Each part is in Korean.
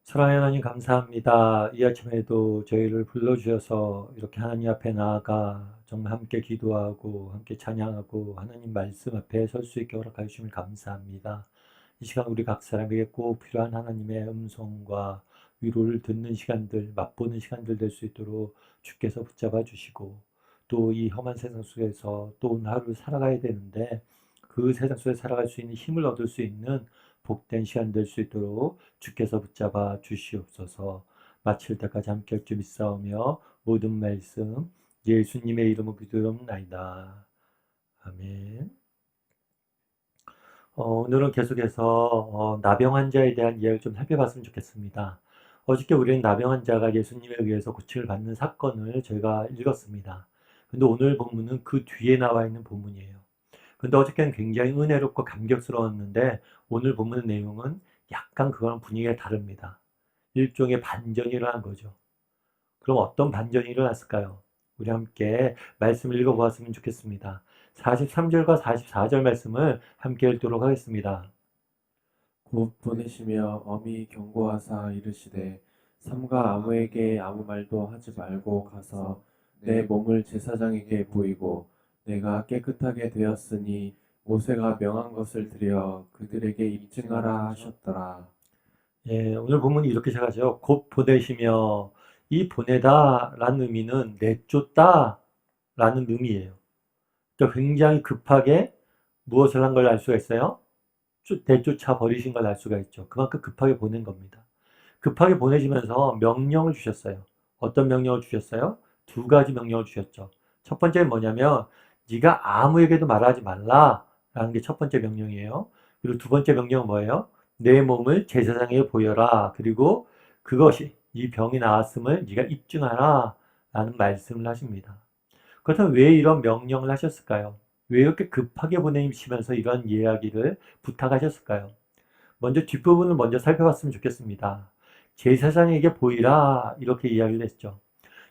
사랑하는 하나님 감사합니다. 이 아침에도 저희를 불러주셔서 이렇게 하나님 앞에 나아가 정말 함께 기도하고 함께 찬양하고 하나님 말씀 앞에 설 수 있게 허락하여 주심을 감사합니다. 이 시간 우리 각 사람에게 꼭 필요한 하나님의 음성과 위로를 듣는 시간들, 맛보는 시간들 될 수 있도록 주께서 붙잡아 주시고 또 이 험한 세상 속에서 또 오늘 하루를 살아가야 되는데 그 세상 속에 살아갈 수 있는 힘을 얻을 수 있는 복된 시간 될 수 있도록 주께서 붙잡아 주시옵소서. 마칠 때까지 함께 할 줄 믿사오며 모든 말씀 예수님의 이름으로 기도하옵나이다. 아멘. 오늘은 계속해서 나병 환자에 대한 이야기를 좀 살펴봤으면 좋겠습니다. 어저께 우리는 나병 환자가 예수님에 의해서 고침을 받는 사건을 저희가 읽었습니다. 근데 오늘 본문은 그 뒤에 나와 있는 본문이에요. 근데 어저께는 굉장히 은혜롭고 감격스러웠는데 오늘 본문 내용은 약간 그거랑 분위기가 다릅니다. 일종의 반전이 일어난 거죠. 그럼 어떤 반전이 일어났을까요? 우리 함께 말씀을 읽어보았으면 좋겠습니다. 43절과 44절 말씀을 함께 읽도록 하겠습니다. 곧 보내시며 엄히 경고하사 이르시되 삼가 아무에게 아무 말도 하지 말고 가서 내 몸을 제사장에게 보이고 내가 깨끗하게 되었으니 모세가 명한 것을 드려 그들에게 입증하라 하셨더라. 예, 오늘 본문이 이렇게 시작하죠. 곧 보내시며 이 보내다 라는 의미는 내쫓다 라는 의미예요. 그러니까 굉장히 급하게 무엇을 한 걸 알 수가 있어요? 내쫓아 버리신 걸 알 수가 있죠. 그만큼 급하게 보낸 겁니다. 급하게 보내시면서 명령을 주셨어요. 어떤 명령을 주셨어요? 두 가지 명령을 주셨죠. 첫 번째는 뭐냐면 네가 아무에게도 말하지 말라라는 게 첫 번째 명령이에요. 그리고 두 번째 명령은 뭐예요? 내 몸을 제사장에게 보여라. 그리고 그것이 이 병이 나았음을 네가 입증하라 라는 말씀을 하십니다. 그렇다면 왜 이런 명령을 하셨을까요? 왜 이렇게 급하게 보내시면서 이런 이야기를 부탁하셨을까요? 먼저 뒷부분을 먼저 살펴봤으면 좋겠습니다. 제사장에게 보이라 이렇게 이야기를 했죠.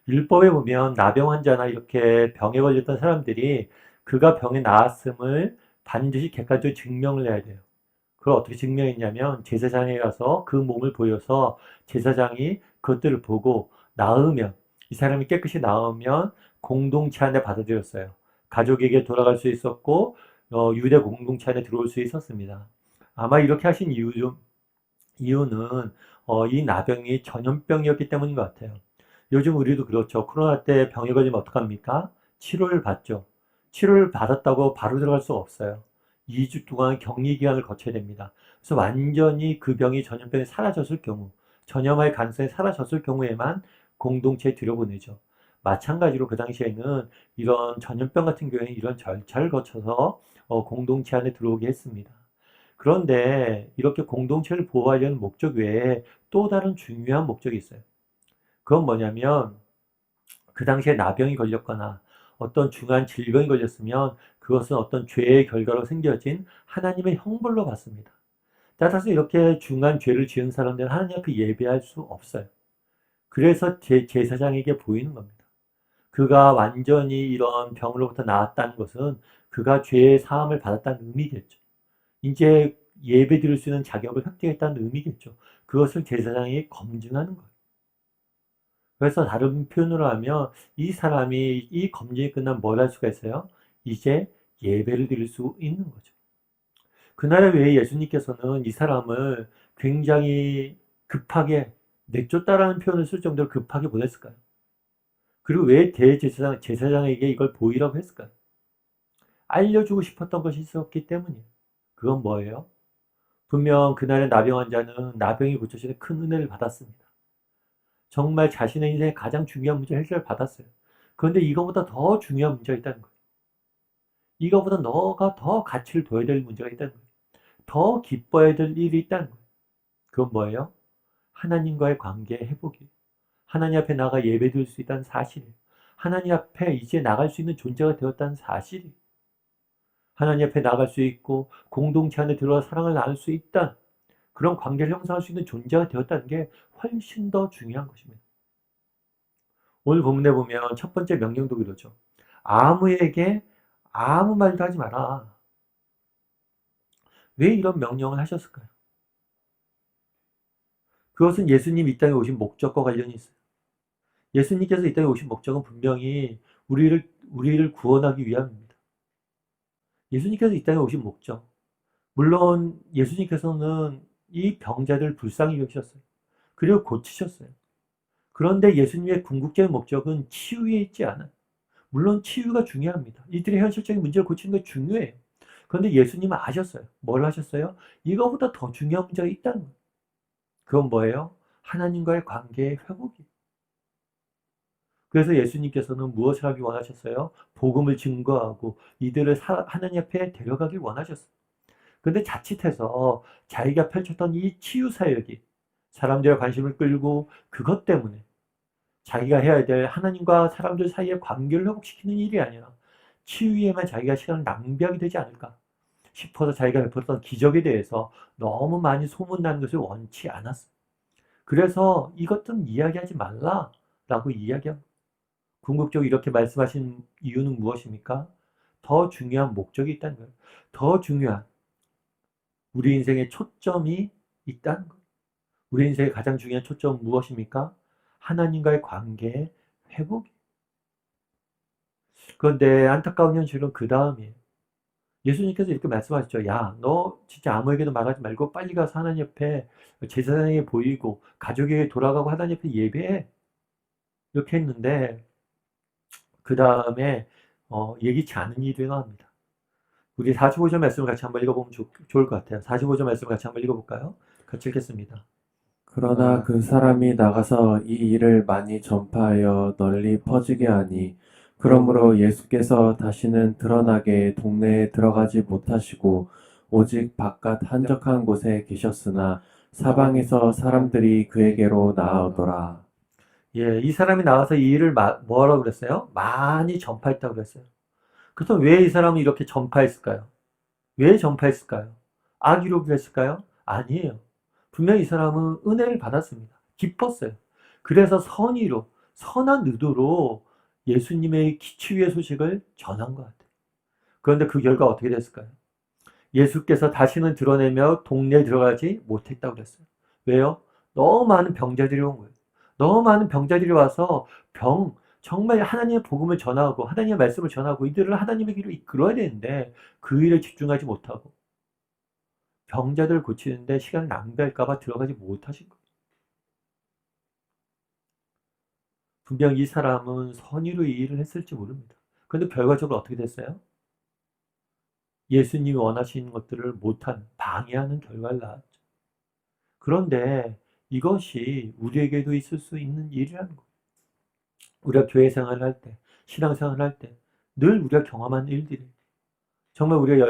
율법에 보면 나병 환자나 이렇게 병에 걸렸던 사람들이 그가 병에 나았음을 반드시 객관적으로 증명을 해야 돼요. 그걸 어떻게 증명했냐면 제사장에 가서 그 몸을 보여서 제사장이 그것들을 보고 나으면 이 사람이 깨끗이 나으면 공동체 안에 받아들였어요. 가족에게 돌아갈 수 있었고 유대 공동체 안에 들어올 수 있었습니다. 아마 이렇게 하신 이유는 이 나병이 전염병이었기 때문인 것 같아요. 요즘 우리도 그렇죠. 코로나 때 병에 걸리면 어떡합니까? 치료를 받죠. 치료를 받았다고 바로 들어갈 수가 없어요. 2주 동안 격리 기간을 거쳐야 됩니다. 그래서 완전히 그 병이 전염병이 사라졌을 경우, 전염할 가능성이 사라졌을 경우에만 공동체에 들여보내죠. 마찬가지로 그 당시에는 이런 전염병 같은 경우에는 이런 절차를 거쳐서 공동체 안에 들어오게 했습니다. 그런데 이렇게 공동체를 보호하려는 목적 외에 또 다른 중요한 목적이 있어요. 그건 뭐냐면 그 당시에 나병이 걸렸거나 어떤 중한 질병이 걸렸으면 그것은 어떤 죄의 결과로 생겨진 하나님의 형벌로 받습니다. 따라서 이렇게 중한 죄를 지은 사람들은 하나님 앞에 예배할 수 없어요. 그래서 제사장에게 보이는 겁니다. 그가 완전히 이런 병으로부터 나았다는 것은 그가 죄의 사함을 받았다는 의미겠죠. 이제 예배 드릴 수 있는 자격을 획득했다는 의미겠죠. 그것을 제사장이 검증하는 거예요. 그래서 다른 표현으로 하면 이 사람이 이 검증이 끝나면 뭘 할 수가 있어요? 이제 예배를 드릴 수 있는 거죠. 그날에 왜 예수님께서는 이 사람을 굉장히 급하게 내쫓다라는 표현을 쓸 정도로 급하게 보냈을까요? 그리고 왜 제사장에게 이걸 보이라고 했을까요? 알려주고 싶었던 것이 있었기 때문이에요. 그건 뭐예요? 분명 그날의 나병 환자는 나병이 고쳐지는 큰 은혜를 받았습니다. 정말 자신의 인생의 가장 중요한 문제를 해결을 받았어요. 그런데 이거보다 더 중요한 문제가 있다는 거예요. 이거보다 너가 더 가치를 둬야 될 문제가 있다는 거예요. 더 기뻐해야 될 일이 있다는 거예요. 그건 뭐예요? 하나님과의 관계 회복이에요. 하나님 앞에 나가 예배드릴 수 있다는 사실이에요. 하나님 앞에 이제 나갈 수 있는 존재가 되었다는 사실이에요. 하나님 앞에 나갈 수 있고 공동체 안에 들어와 사랑을 나눌 수 있다는 그런 관계를 형성할 수 있는 존재가 되었다는 게 훨씬 더 중요한 것입니다. 오늘 본문에 보면 첫 번째 명령도 그러죠. 아무에게 아무 말도 하지 마라. 왜 이런 명령을 하셨을까요? 그것은 예수님 이 땅에 오신 목적과 관련이 있어요. 예수님께서 이 땅에 오신 목적은 분명히 우리를 구원하기 위함입니다. 예수님께서 이 땅에 오신 목적. 물론 예수님께서는 이 병자들 불쌍히 여기셨어요. 그리고 고치셨어요. 그런데 예수님의 궁극적인 목적은 치유에 있지 않아요. 물론 치유가 중요합니다. 이들의 현실적인 문제를 고치는 게 중요해요. 그런데 예수님은 아셨어요. 뭘 하셨어요? 이거보다 더 중요한 문제가 있다는 거예요. 그건 뭐예요? 하나님과의 관계의 회복이에요. 그래서 예수님께서는 무엇을 하기 원하셨어요? 복음을 증거하고 이들을 하나님 앞에 데려가길 원하셨어요. 근데 자칫해서 자기가 펼쳤던 이 치유 사역이 사람들의 관심을 끌고 그것 때문에 자기가 해야 될 하나님과 사람들 사이의 관계를 회복시키는 일이 아니라 치유에만 자기가 시간을 낭비하게 되지 않을까 싶어서 자기가 베풀었던 기적에 대해서 너무 많이 소문나는 것을 원치 않았어요. 그래서 이것좀 이야기하지 말라라고 이야기합니다. 궁극적으로 이렇게 말씀하신 이유는 무엇입니까? 더 중요한 목적이 있다는 거예요. 더 중요한 우리 인생의 초점이 있다는 거예요. 우리 인생의 가장 중요한 초점은 무엇입니까? 하나님과의 관계의 회복. 그런데 안타까운 현실은 그 다음이에요. 예수님께서 이렇게 말씀하셨죠. 야, 너 진짜 아무에게도 말하지 말고 빨리 가서 하나님 옆에 제사장에게 보이고 가족에게 돌아가고 하나님 옆에 예배해. 이렇게 했는데 그 다음에 예기치 않은 일이 일어납니다. 우리 45절 말씀을 같이 한번 읽어보면 좋을 것 같아요. 45절 말씀을 같이 한번 읽어볼까요? 같이 읽겠습니다. 그러나 그 사람이 나가서 이 일을 많이 전파하여 널리 퍼지게 하니 그러므로 예수께서 다시는 드러나게 동네에 들어가지 못하시고 오직 바깥 한적한 곳에 계셨으나 사방에서 사람들이 그에게로 나아오더라. 예, 이 사람이 나와서 이 일을 뭐라고 그랬어요? 많이 전파했다고 그랬어요. 그래서 왜 이 사람은 이렇게 전파했을까요? 왜 전파했을까요? 악의로 그랬을까요? 아니에요. 분명히 이 사람은 은혜를 받았습니다. 기뻤어요. 그래서 선의로, 선한 의도로 예수님의 치유의 소식을 전한 것 같아요. 그런데 그 결과 어떻게 됐을까요? 예수께서 다시는 드러내며 동네에 들어가지 못했다고 그랬어요. 왜요? 너무 많은 병자들이 온 거예요. 너무 많은 병자들이 와서 정말 하나님의 복음을 전하고 하나님의 말씀을 전하고 이들을 하나님의 길로 이끌어야 되는데 그 일에 집중하지 못하고 병자들 고치는데 시간을 낭비할까봐 들어가지 못하신 거예요. 분명 이 사람은 선의로 이 일을 했을지 모릅니다. 그런데 결과적으로 어떻게 됐어요? 예수님이 원하시는 것들을 못한, 방해하는 결과를 낳았죠. 그런데 이것이 우리에게도 있을 수 있는 일이라는 거예요. 우리가 교회 생활을 할 때, 신앙 생활을 할 때, 늘 우리가 경험한 일들이 정말 우리가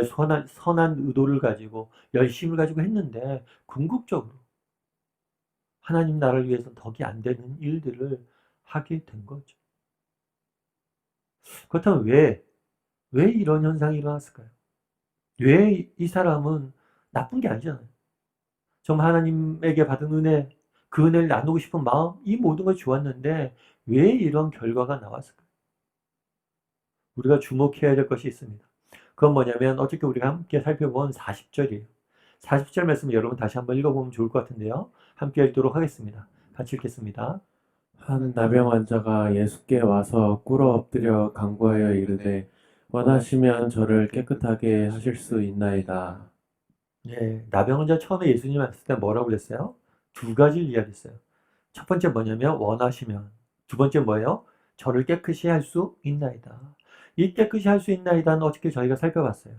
선한 의도를 가지고 열심을 가지고 했는데 궁극적으로 하나님 나라를 위해서 덕이 안 되는 일들을 하게 된 거죠. 그렇다면 왜 이런 현상이 일어났을까요? 왜 이 사람은 나쁜 게 아니잖아요. 정말 하나님에게 받은 은혜, 그 은혜를 나누고 싶은 마음, 이 모든 것이 좋았는데 왜 이런 결과가 나왔을까요? 우리가 주목해야 될 것이 있습니다. 그건 뭐냐면 어저께 우리가 함께 살펴본 40절이에요. 40절 말씀 여러분 다시 한번 읽어보면 좋을 것 같은데요. 함께 읽도록 하겠습니다. 같이 읽겠습니다. 한 나병 환자가 예수께 와서 꿇어 엎드려 간구하여 이르되 원하시면 저를 깨끗하게 하실 수 있나이다. 예, 나병 환자 처음에 예수님 왔을 때 뭐라고 그랬어요? 두 가지를 이야기했어요. 첫 번째 뭐냐면 원하시면. 두 번째 뭐예요? 저를 깨끗이 할 수 있나이다. 이 깨끗이 할 수 있나이다는 어저께 저희가 살펴봤어요.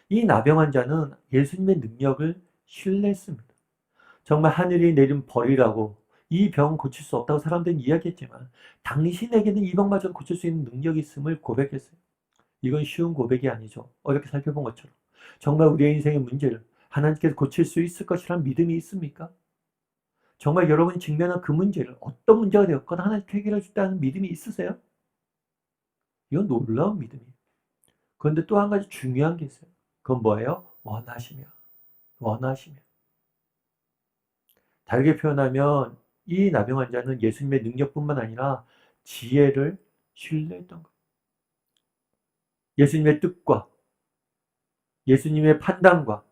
이 나병 환자는 예수님의 능력을 신뢰했습니다. 정말 하늘이 내린 벌이라고 이 병 고칠 수 없다고 사람들은 이야기했지만 당신에게는 이 병마저 고칠 수 있는 능력이 있음을 고백했어요. 이건 쉬운 고백이 아니죠. 어렵게 살펴본 것처럼. 정말 우리의 인생의 문제를 하나님께서 고칠 수 있을 것이라는 믿음이 있습니까? 정말 여러분이 직면한 그 문제를 어떤 문제가 되었건 하나님께 해결해 주다는 믿음이 있으세요? 이건 놀라운 믿음이에요. 그런데 또 한 가지 중요한 게 있어요. 그건 뭐예요? 원하시면. 원하시면. 다르게 표현하면 이 나병 환자는 예수님의 능력뿐만 아니라 지혜를 신뢰했던 거예요. 예수님의 뜻과 예수님의 판단과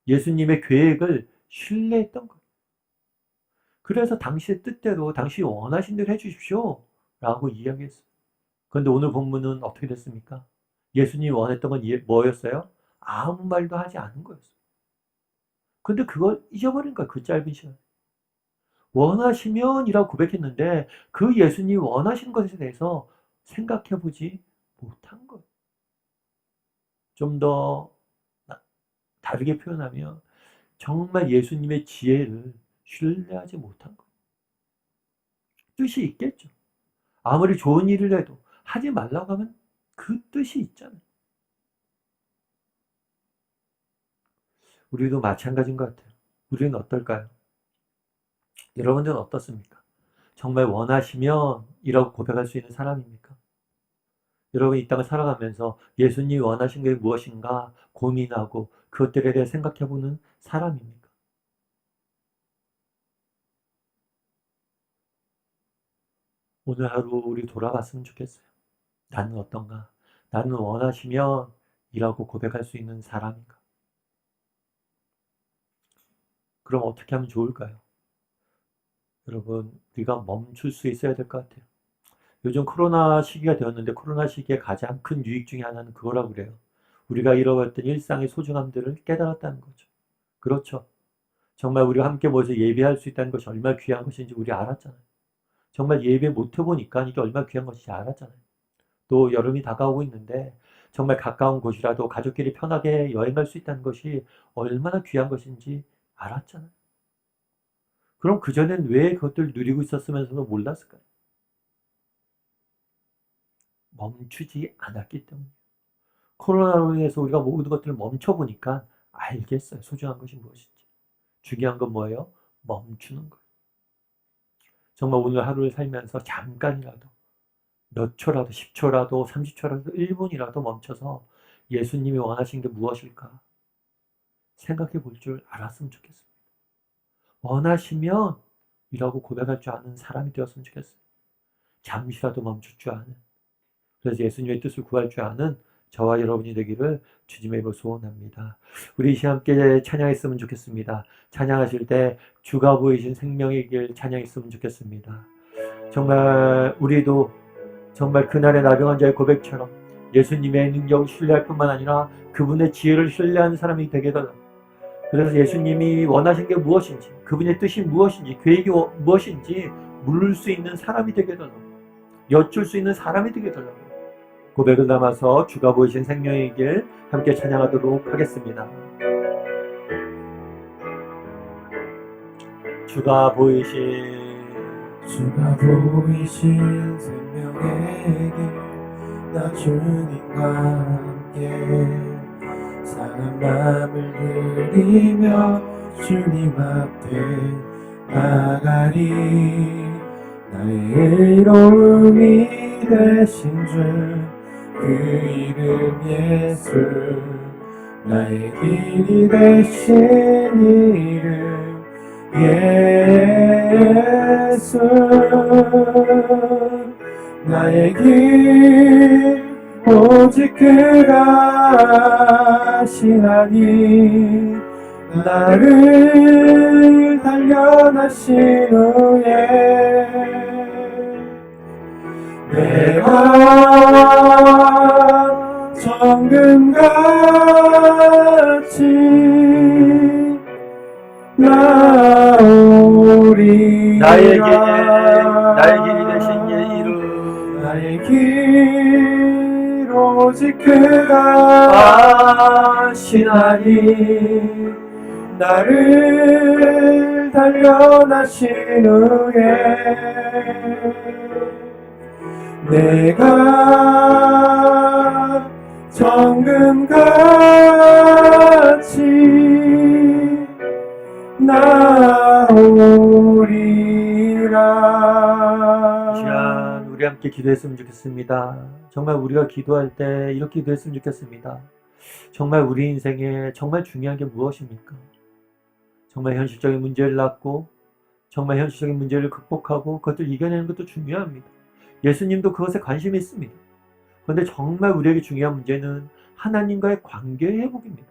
예수님의 계획을 신뢰했던 거예요. 그래서 당시의 뜻대로 당신이 원하신 대로 해주십시오 라고 이야기했어요. 그런데 오늘 본문은 어떻게 됐습니까? 예수님이 원했던 건 뭐였어요? 아무 말도 하지 않은 거였어요. 근데 그걸 잊어버린 거야, 그 짧은 시간. 원하시면이라고 고백했는데 그 예수님이 원하시는 것에 대해서 생각해보지 못한 거예요. 좀 더 다르게 표현하면 정말 예수님의 지혜를 신뢰하지 못한 거예요. 뜻이 있겠죠. 아무리 좋은 일을 해도 하지 말라고 하면 그 뜻이 있잖아요. 우리도 마찬가지인 것 같아요. 우리는 어떨까요? 여러분들은 어떻습니까? 정말 원하시면 이라고 고백할 수 있는 사람입니까? 여러분 이 땅을 살아가면서 예수님이 원하신 게 무엇인가 고민하고 그것들에 대해 생각해보는 사람입니까? 오늘 하루 우리 돌아봤으면 좋겠어요. 나는 어떤가? 나는 원하시면 이라고 고백할 수 있는 사람인가? 그럼 어떻게 하면 좋을까요? 여러분, 우리가 멈출 수 있어야 될 것 같아요. 요즘 코로나 시기가 되었는데 코로나 시기에 가장 큰 유익 중에 하나는 그거라고 그래요. 우리가 잃어버렸던 일상의 소중함들을 깨달았다는 거죠. 그렇죠. 정말 우리가 함께 모여서 예배할 수 있다는 것이 얼마나 귀한 것인지 우리 알았잖아요. 정말 예배 못 해보니까 이게 얼마나 귀한 것인지 알았잖아요. 또 여름이 다가오고 있는데 정말 가까운 곳이라도 가족끼리 편하게 여행 갈 수 있다는 것이 얼마나 귀한 것인지 알았잖아요. 그럼 그전엔 왜 그것들 누리고 있었으면서도 몰랐을까요? 멈추지 않았기 때문에. 코로나로 인해서 우리가 모든 것들을 멈춰보니까 알겠어요. 소중한 것이 무엇인지. 중요한 건 뭐예요? 멈추는 거예요. 정말 오늘 하루를 살면서 잠깐이라도 몇 초라도 10초라도 30초라도 1분이라도 멈춰서 예수님이 원하신 게 무엇일까 생각해 볼 줄 알았으면 좋겠습니다. 원하시면 이라고 고백할 줄 아는 사람이 되었으면 좋겠어요. 잠시라도 멈출 줄 아는. 그래서 예수님의 뜻을 구할 줄 아는 저와 여러분이 되기를 주님의 이름으로 소원합니다. 우리 이 시간 함께 찬양했으면 좋겠습니다. 찬양하실 때 주가 보이신 생명의 길 찬양했으면 좋겠습니다. 정말 우리도 정말 그날의 나병한 자의 고백처럼 예수님의 능력을 신뢰할 뿐만 아니라 그분의 지혜를 신뢰하는 사람이 되게 달라. 그래서 예수님이 원하신 게 무엇인지, 그분의 뜻이 무엇인지, 계획이 무엇인지 물을 수 있는 사람이 되게 달라. 여쭐 수 있는 사람이 되게 달라. 고백을 담아서 주가 보이신 생명의 길 함께 찬양하도록 하겠습니다. 주가 보이신 생명의 길 나 주님과 함께 상한 마음을 들이며 주님 앞에 나가리. 나의 의로움이 되신 주 그 이름 예수, 나의 길이 되신 이름 예수. 나의 길 오직 그가 하시나니 나를 단련하신 후에 내가 정금같이 나오리라. 나의 길이 되신 이름, 나의 길 오직 그가 하시나니 나를 단련하신 후에 내가 정금같이 나오리라. 귀한 우리 함께 기도했으면 좋겠습니다. 정말 우리가 기도할 때 이렇게 기도했으면 좋겠습니다. 정말 우리 인생에 정말 중요한 게 무엇입니까? 정말 현실적인 문제를 낳고 정말 현실적인 문제를 극복하고 그것을 이겨내는 것도 중요합니다. 예수님도 그것에 관심이 있습니다. 그런데 정말 우리에게 중요한 문제는 하나님과의 관계의 회복입니다.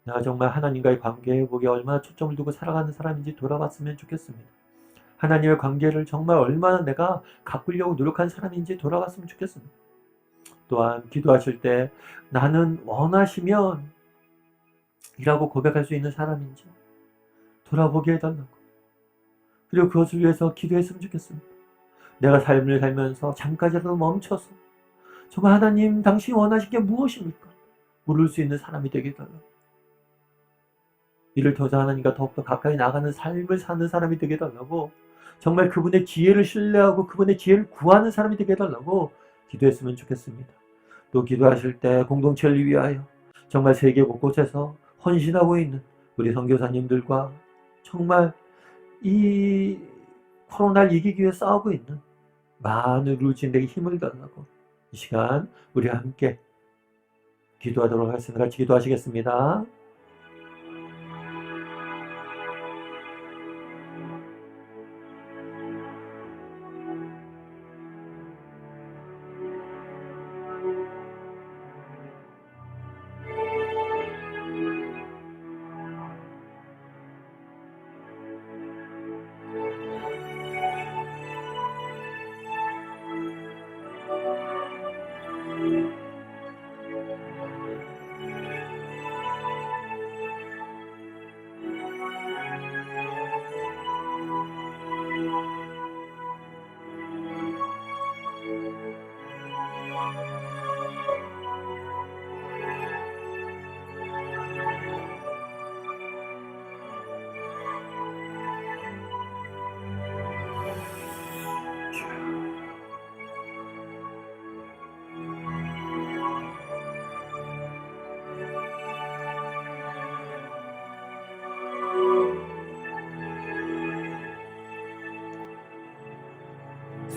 내가 정말 하나님과의 관계 회복에 얼마나 초점을 두고 살아가는 사람인지 돌아봤으면 좋겠습니다. 하나님의 관계를 정말 얼마나 내가 가꾸려고 노력한 사람인지 돌아봤으면 좋겠습니다. 또한 기도하실 때 나는 원하시면 이라고 고백할 수 있는 사람인지 돌아보게 해달라고. 그리고 그것을 위해서 기도했으면 좋겠습니다. 내가 삶을 살면서 잠깐이라도 멈춰서 정말 하나님 당신이 원하신 게 무엇입니까? 물을 수 있는 사람이 되게 해달라고. 이를 통해서 하나님과 더욱더 가까이 나가는 삶을 사는 사람이 되게 해달라고, 정말 그분의 지혜를 신뢰하고 그분의 지혜를 구하는 사람이 되게 해달라고 기도했으면 좋겠습니다. 또 기도하실 때 공동체를 위하여 정말 세계 곳곳에서 헌신하고 있는 우리 선교사님들과 정말 이 코로나를 이기기 위해 싸우고 있는 많은 루진들에게 힘을 달라고 이 시간 우리와 함께 기도하도록 하겠습니다. 같이 기도하시겠습니다.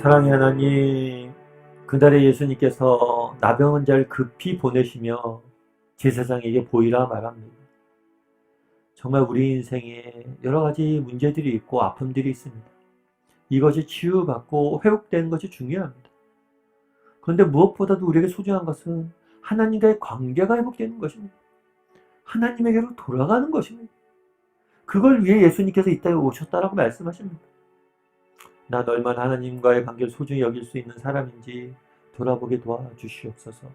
사랑의 하나님, 그날에 예수님께서 나병 자를 급히 보내시며 제사장에게 보이라 말합니다. 정말 우리 인생에 여러 가지 문제들이 있고 아픔들이 있습니다. 이것이 치유받고 회복되는 것이 중요합니다. 그런데 무엇보다도 우리에게 소중한 것은 하나님과의 관계가 회복되는 것입니다. 하나님에게로 돌아가는 것입니다. 그걸 위해 예수님께서 이 땅에 오셨다라고 말씀하십니다. 난 얼마나 하나님과의 관계를 소중히 여길 수 있는 사람인지 돌아보게 도와주시옵소서.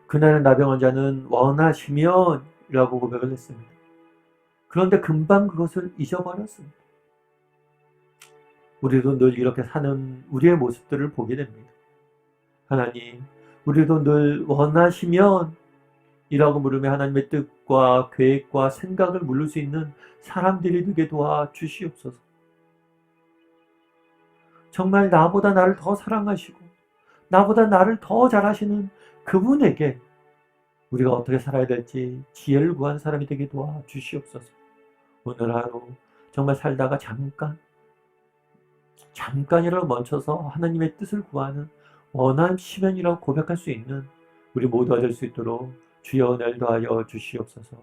그날은 나병 환자는 원하시면 이라고 고백을 했습니다. 그런데 금방 그것을 잊어버렸습니다. 우리도 늘 이렇게 사는 우리의 모습들을 보게 됩니다. 하나님, 우리도 늘 원하시면 이라고 물으며 하나님의 뜻과 계획과 생각을 물을 수 있는 사람들이 되게 도와주시옵소서. 정말 나보다 나를 더 사랑하시고 나보다 나를 더 잘하시는 그분에게 우리가 어떻게 살아야 될지 지혜를 구하는 사람이 되게 도와주시옵소서. 오늘 하루 정말 살다가 잠깐이라도 멈춰서 하나님의 뜻을 구하는 원하시면이라고 고백할 수 있는 우리 모두가 될 수 있도록 주여 은혜를 더하여 주시옵소서.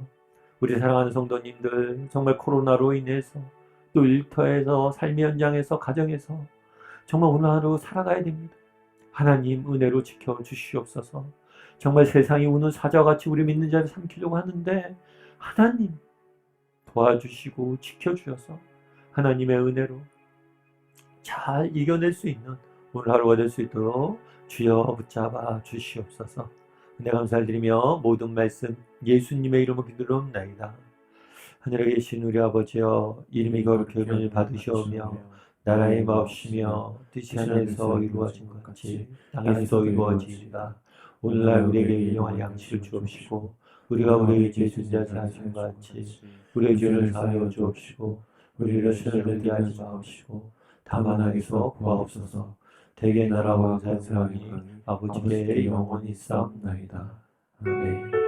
우리 사랑하는 성도님들, 정말 코로나로 인해서 또 일터에서 삶의 현장에서 가정에서 정말 오늘 하루 살아가야 됩니다. 하나님 은혜로 지켜주시옵소서. 정말 세상이 우는 사자같이 우리 믿는 자를 삼키려고 하는데 하나님 도와주시고 지켜주셔서 하나님의 은혜로 잘 이겨낼 수 있는 오늘 하루가 될 수 있도록 주여 붙잡아 주시옵소서. 은혜 감사를 드리며 모든 말씀 예수님의 이름으로 기도하옵나이다. 하늘에 계신 우리 아버지여, 이름이 거룩히 여김을 받으시오며 나라의 마옵시며 뜻이 하늘에서 이루어진 것 같이 땅에서 이루어지이다. 오늘날 우리에게 일용할 양식을 주옵시고 우리가 우리에게 죄 지은 자 사하신 것 같이 우리의 죄를 사하여 주옵시고 우리를 시험에 들게 하지 마옵시고 다만 악에서 구하옵소서. 대개 나라와 권세와 아버지께 영원히 싸움나이다. 아멘.